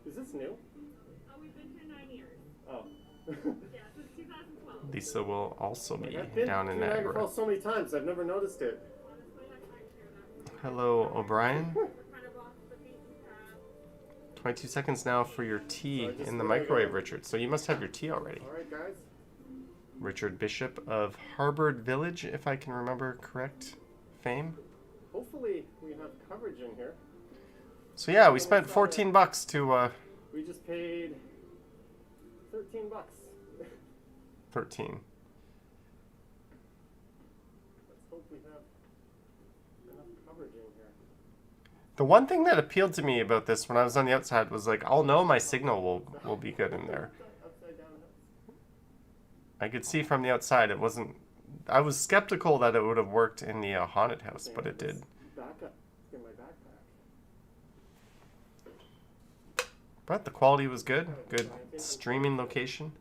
Is this new? Oh, we've been here 9 years. Oh. Yeah, since 2012. Lisa will also be I've been down in to Niagara Niagara. Falls so many times, I've never noticed it. Honestly, I can't share that. Hello, O'Brien. We're kind of off the beaten path. 22 seconds now for your tea So I just in the feel like microwave, I- Richard. So you must have your tea already. Alright, guys. Richard Bishop of Harvard Village, if I can remember correct fame. Hopefully, we have coverage in here. So yeah, we spent 14 bucks to We just paid 13 bucks. 13. Let's hope we have enough coverage in here. The one thing that appealed to me about this when I was on the outside was like, I'll know my signal will be good in there. Upside down house. I could see from the outside it wasn't. I was skeptical that it would have worked in the haunted house, but it did. Backup in my backpack. But the quality was good. Good streaming location.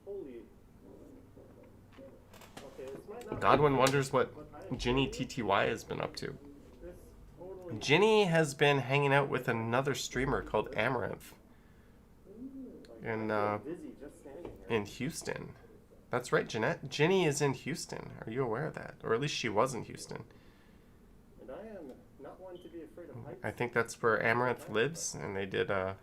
Holy. Okay, this might not Godwin wonders what Ginny TTY has been up to. This totally. Ginny has been hanging out with another streamer called Amaranth in Dizzy just standing here. in Houston. That's right, Jeanette. Ginny is in Houston. Are you aware of that? Or at least she was in Houston. And I am not one to be afraid of heights. I think that's where Amaranth lives, and they did Got a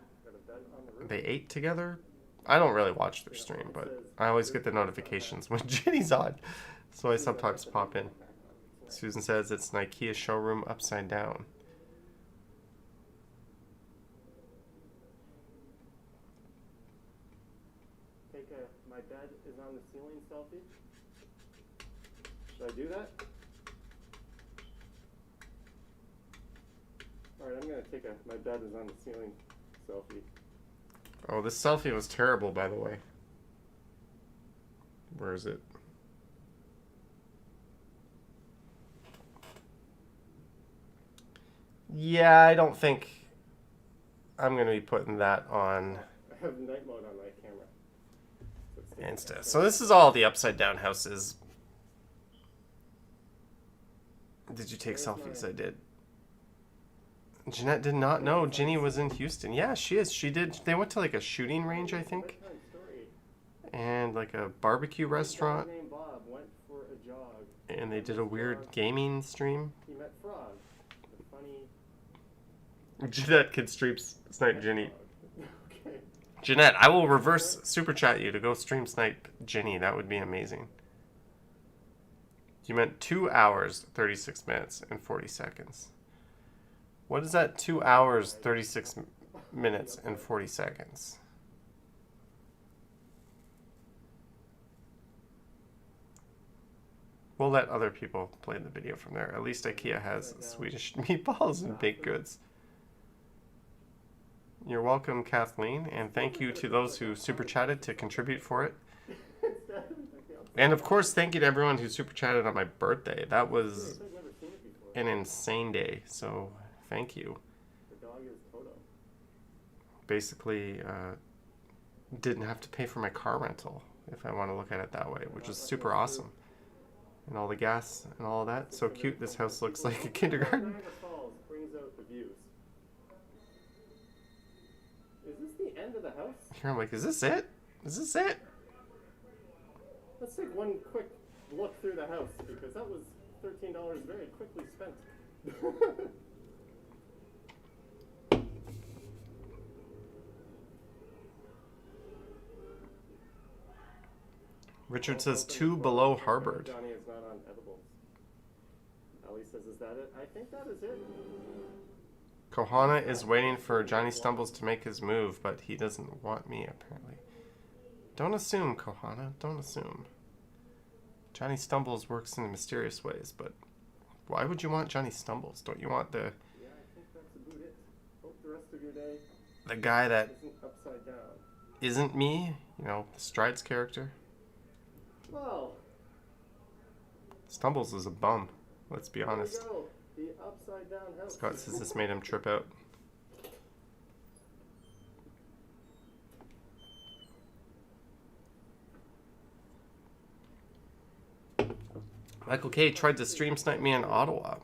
bed on the roof. they ate together. I don't really watch their stream, but I always get the notifications when Ginny's on, so I sometimes pop in. Susan says it's an IKEA showroom upside down. Take a my bed is on the ceiling selfie. Should I do that? Alright, I'm gonna take a my bed is on the ceiling selfie. Oh, this selfie was terrible, by the way. Where is it? Yeah, I don't think I'm going to be putting that on I have night mode on my camera. So it's taking Insta. that So this is all the upside down houses. Did you take selfies? I did. Jeanette did not know Ginny was in Houston. Yeah, she is. She did. They went to like a shooting range, I think, bedtime story. and like a barbecue restaurant, A guy named Bob went for a jog. and they did a weird gaming stream. He met Frog, the honey. Jeanette can stream snipe Ginny. Okay. Jeanette, I will reverse super chat you to go stream snipe Ginny. That would be amazing. You meant 2 hours, 36 minutes, and 40 seconds. What is that? 2 hours, 36 minutes, and 40 seconds. We'll let other people play the video from there. At least IKEA has Swedish meatballs and baked goods. You're welcome, Kathleen, and thank you to those who super chatted to contribute for it. And of course, thank you to everyone who super chatted on my birthday. That was an insane day, so thank you. The dog is Toto. Basically, didn't have to pay for my car rental, if I want to look at it that way, which is super awesome. And all the gas and all of that. So cute. This house looks like a kindergarten. Niagara Falls brings out the views. Is this the end of the house? Here I'm like, is this it? Is this it? Let's take one quick look through the house because that was $13 very quickly spent. Richard says 2 below Harvard. Johnny is not on edibles. Ali says, is that it? I think that is it. Kohana is waiting for Johnny Stumbles to make his move, but he doesn't want me, apparently. Don't assume, Kohana. Don't assume. Johnny Stumbles works in mysterious ways, but why would you want Johnny Stumbles? Don't you want the... Yeah, I think that's about it. Hope the rest of your day the guy that isn't upside down. isn't me? You know, Stride's character? Well, Stumbles is a bum. Let's be honest. there we go. The upside down house. Scott says this made him trip out. Michael K tried to stream snipe me in Ottawa.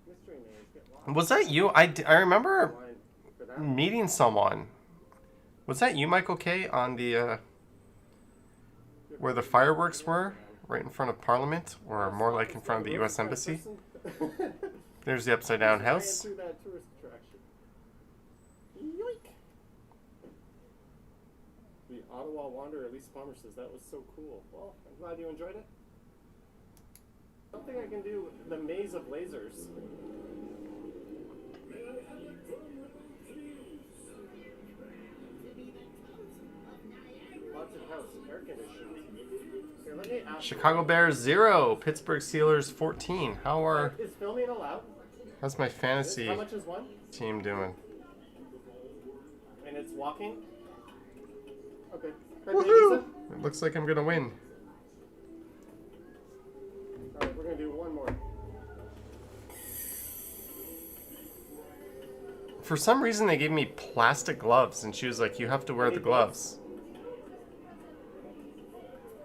Mystery names get lost. Was that you? I remember Line for that. meeting someone. Was that you, Michael K, on the where the fireworks were, right in front of Parliament, or more like in front of the U.S. Embassy? There's the upside down house. Through that tourist attraction. Yoink! The Ottawa Wanderer, Elise Palmer says that was so cool. Well, I'm glad you enjoyed it. Something I can do, the maze of lasers. Haunted house, air conditioning. Here, let me ask Chicago Bears 0, Pittsburgh Steelers 14. Is filming allowed? How's my fantasy How much is one? team doing? And it's walking? Okay. Woohoo! It looks like I'm gonna win. Alright, we're gonna do one more. For some reason, they gave me plastic gloves, and she was like, "You have to wear the gloves."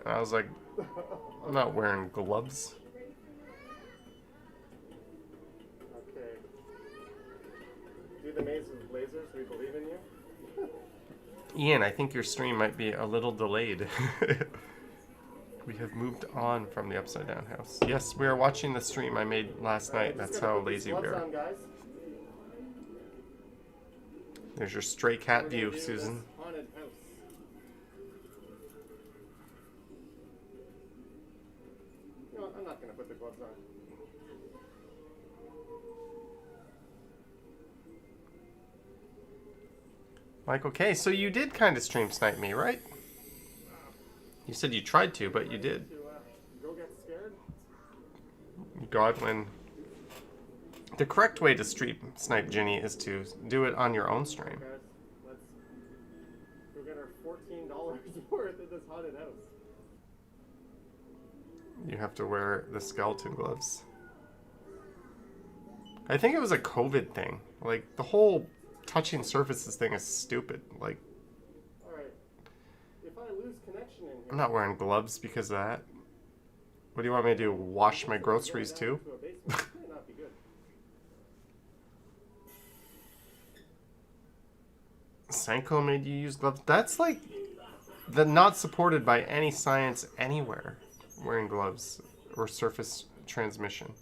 And I was like, "I'm not wearing gloves." Okay. Do the maze of lasers, we believe in you. Ian, I think your stream might be a little delayed. We have moved on from the upside down house. Yes, we are watching the stream I made last night. That's how lazy we are. On, guys. There's your stray cat We're gonna view, do this Susan. haunted house. You know what, I'm not gonna put the gloves on. Like, okay, so you did kind of stream snipe me, right? You said you tried to, but you did. To go get scared. Godwin. The correct way to stream snipe Ginny is to do it on your own stream. Guys, let's go get our $14 worth of this haunted house. You have to wear the skeleton gloves. I think it was a COVID thing. Like, the whole touching surfaces thing is stupid. Like, Alright. If I lose connection in here. I'm not wearing gloves because of that. What do you want me to do? Wash my groceries too? Into a basement. This might not be good. Sanko made you use gloves? That's like not supported by any science anywhere. Wearing gloves or surface transmission.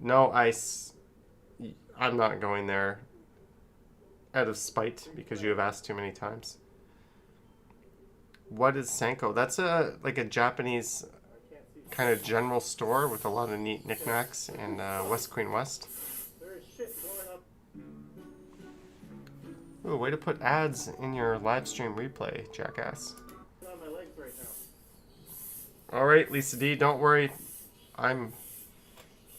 No ice. I'm not going there out of spite because you have asked too many times. What is Senko? That's like a Japanese kind of general store with a lot of neat knickknacks in West Queen West. There is shit blowing up. Ooh, way to put ads in your live stream replay, jackass. It's on my legs right now. Alright, Lisa D, don't worry. I'm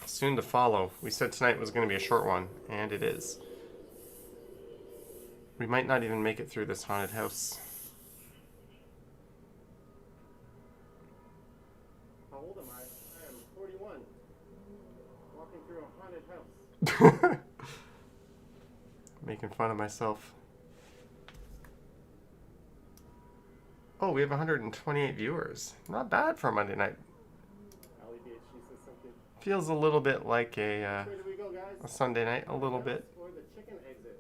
soon to follow. We said tonight was going to be a short one, and it is. We might not even make it through this haunted house. How old am I? I am 41. Walking through a haunted house. Making fun of myself. Oh, we have 128 viewers. Not bad for a Monday night. Ali BHG says something. Feels a little bit like Where do we go, guys? a Sunday night, a little bit. Or the chicken exit.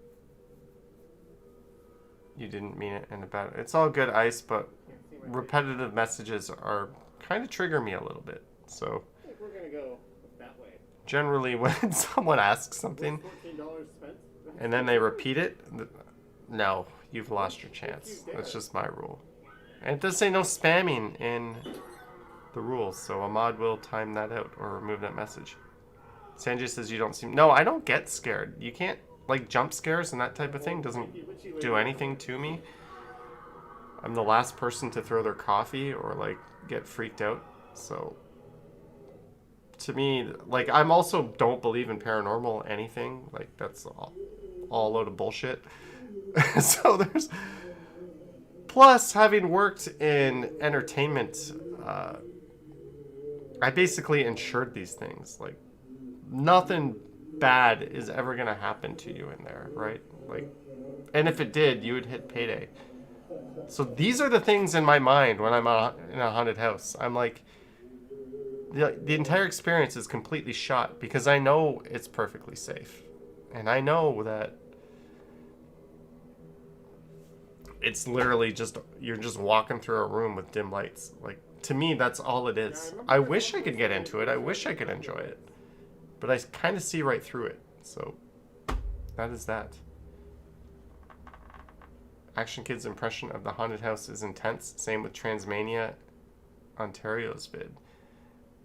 You didn't mean it in a bad... It's all good, Ice, but Can't see my face. repetitive messages are kind of trigger me a little bit. So I think we're gonna go that way. generally when someone asks something $14 spent. and then they repeat it, no, you've lost your chance. That's just my rule. And it does say no spamming in the rules, so Ahmad will time that out or remove that message. Sanjay says you don't seem... No, I don't get scared. You can't, like, jump scares and that type of thing doesn't do anything to me. I'm the last person to throw their coffee or, like, get freaked out. So, to me, like, I'm also don't believe in paranormal anything. Like, that's all a load of bullshit. So there's... Plus, having worked in entertainment, I basically insured these things. Like, nothing bad is ever going to happen to you in there, right? Like, and if it did, you would hit payday. So these are the things in my mind when I'm in a haunted house. I'm like, the entire experience is completely shot because I know it's perfectly safe. And I know that it's literally just, you're just walking through a room with dim lights. Like, to me, that's all it is. I wish I could get into it. I wish I could enjoy it. But I kind of see right through it. So, that is that. Action Kid's impression of the haunted house is intense. Same with Transmania Ontario's vid.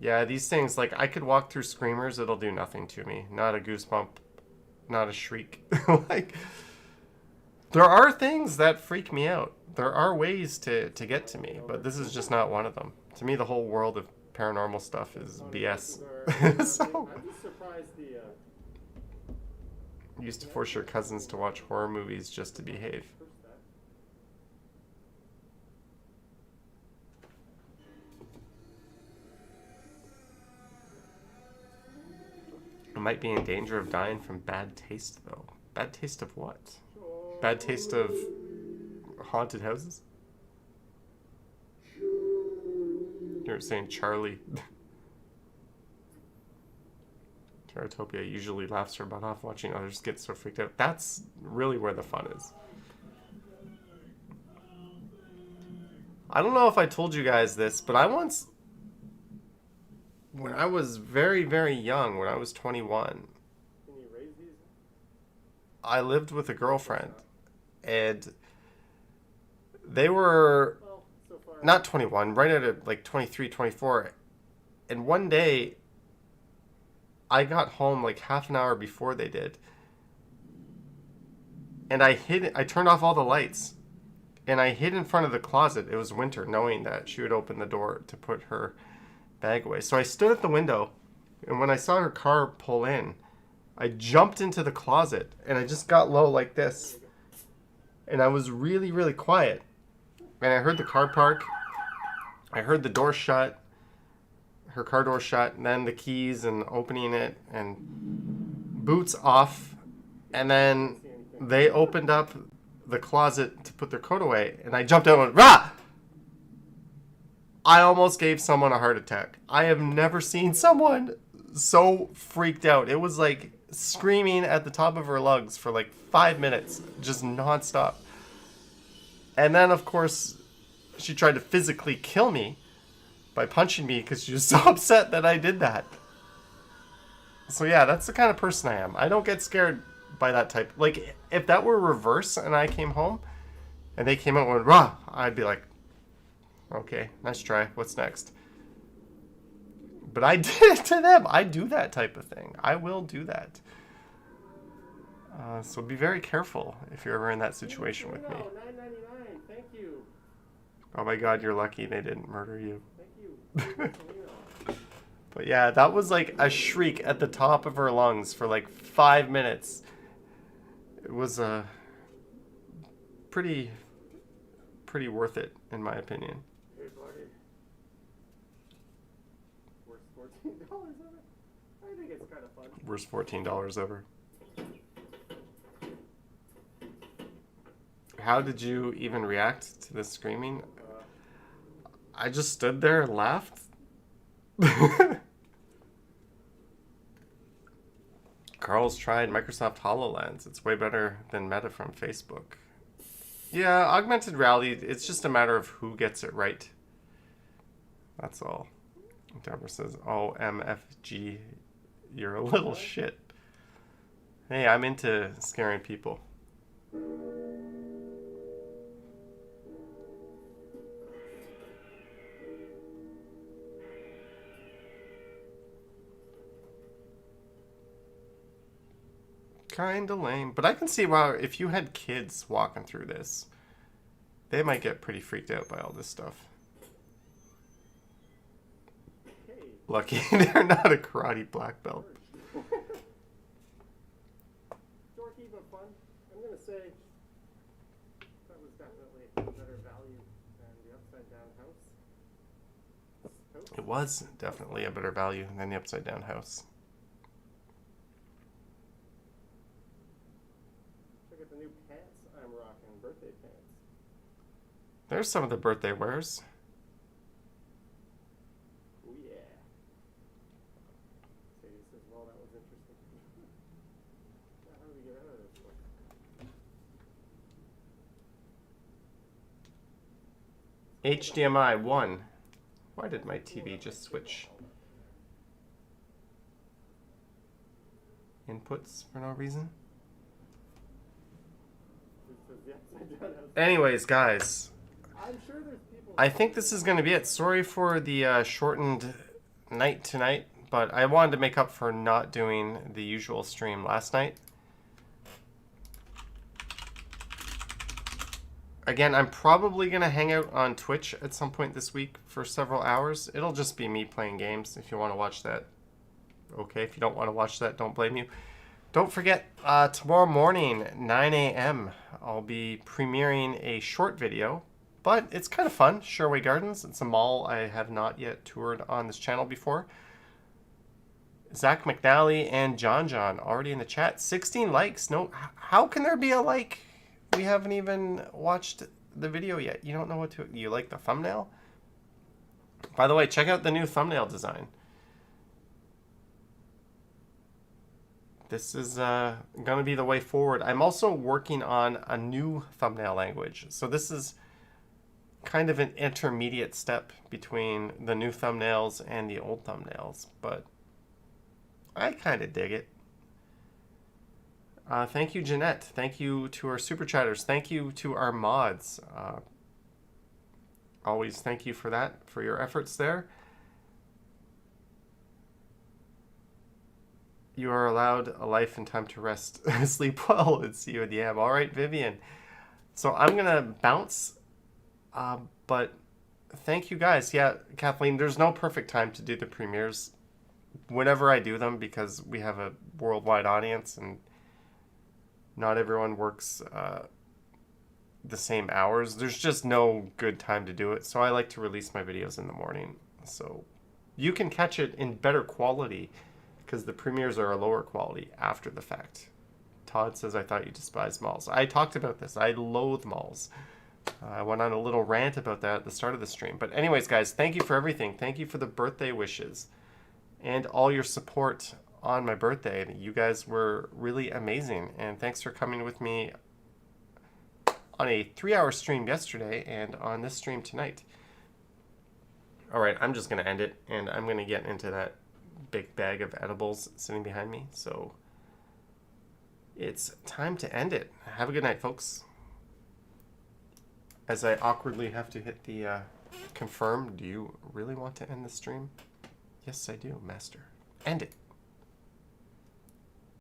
Yeah, these things, like, I could walk through screamers, it'll do nothing to me. Not a goosebump, not a shriek. Like, there are things that freak me out. There are ways to get to me, but this is just not one of them. To me, the whole world of paranormal stuff is BS. So, I'm just surprised the... you used to force your cousins to watch horror movies just to behave. I might be in danger of dying from bad taste, though. Bad taste of what? Bad taste of haunted houses? You're saying Charlie. Teratopia usually laughs her butt off watching others get so freaked out. That's really where the fun is. I don't know if I told you guys this, but I once... When I was very, very young, when I was 21, Can you raise these? I lived with a girlfriend, and they were Well, so far... not 21, right at like 23, 24, and one day, I got home like half an hour before they did, and I turned off all the lights, and I hid in front of the closet. It was winter, knowing that she would open the door to put her bag away. So I stood at the window, and when I saw her car pull in, I jumped into the closet, and I just got low like this. And I was really, really quiet. And I heard the car park. I heard the door shut, her car door shut, and then the keys and opening it, and boots off. And then they opened up the closet to put their coat away, and I jumped out and went, rah! I almost gave someone a heart attack. I have never seen someone so freaked out. It was like screaming at the top of her lungs for like 5 minutes, just nonstop. And then, of course, she tried to physically kill me by punching me because she was so upset that I did that. So yeah, that's the kind of person I am. I don't get scared by that type. Like, if that were reverse and I came home and they came out and went, rah, I'd be like, okay, nice try. What's next? But I did it to them. I do that type of thing. I will do that. So be very careful if you're ever in that situation with me. $9.99. Thank you. Oh my God, you're lucky they didn't murder you. Thank you. But yeah, that was like a shriek at the top of her lungs for like 5 minutes. It was pretty worth it, in my opinion. Hey, buddy. Worth $14 of it? I think it's kind of fun. Worst $14 ever. How did you even react to this screaming? I just stood there and laughed. Carl's tried Microsoft HoloLens. It's way better than Meta from Facebook. Yeah, augmented reality, it's just a matter of who gets it right. That's all. Deborah says, oh, MFG, you're a little shit. Hey, I'm into scaring people. Kinda lame. But I can see why if you had kids walking through this, they might get pretty freaked out by all this stuff. Hey. Lucky they're not a karate black belt. Dorky but fun. I'm going to say that was definitely a better value than the upside down house. It was definitely a better value than the upside down house. Look at the new pants I'm rocking, birthday pants. There's some of the birthday wears. Oh yeah. Sadie says, well, that was interesting. How do we get out of this one? HDMI 1. Why did my TV just switch inputs for no reason? It says the upside down house. Anyways, guys, I'm sure there's people. I think this is going to be it. Sorry for the shortened night tonight, but I wanted to make up for not doing the usual stream last night. Again, I'm probably going to hang out on Twitch at some point this week for several hours. It'll just be me playing games. If you want to watch that, okay. If you don't want to watch that, don't blame you. Don't forget, tomorrow morning, 9 a.m., I'll be premiering a short video, but it's kind of fun. Sherway Gardens. It's a mall I have not yet toured on this channel before. Zach McNally and John already in the chat. 16 likes. No, how can there be a like? We haven't even watched the video yet. You don't know what to... You like the thumbnail? By the way, check out the new thumbnail design. This is going to be the way forward. I'm also working on a new thumbnail language. So this is kind of an intermediate step between the new thumbnails and the old thumbnails. But I kind of dig it. Thank you, Jeanette. Thank you to our super chatters. Thank you to our mods. Always thank you for that, for your efforts there. You are allowed a life and time to rest. Sleep well and see you in the AM. All right, Vivian. So I'm going to bounce, but thank you guys. Yeah, Kathleen, there's no perfect time to do the premieres whenever I do them because we have a worldwide audience and not everyone works the same hours. There's just no good time to do it. So I like to release my videos in the morning. So you can catch it in better quality because the premieres are a lower quality after the fact. Todd says, I thought you despised malls. I talked about this. I loathe malls. I went on a little rant about that at the start of the stream. But anyways, guys, thank you for everything. Thank you for the birthday wishes and all your support on my birthday. You guys were really amazing. And thanks for coming with me on a 3-hour stream yesterday and on this stream tonight. All right, I'm just going to end it, and I'm going to get into that big bag of edibles sitting behind me. So it's time to end it. Have a good night, folks. As I awkwardly have to hit the confirm, do you really want to end the stream? Yes, I do, Master. End it.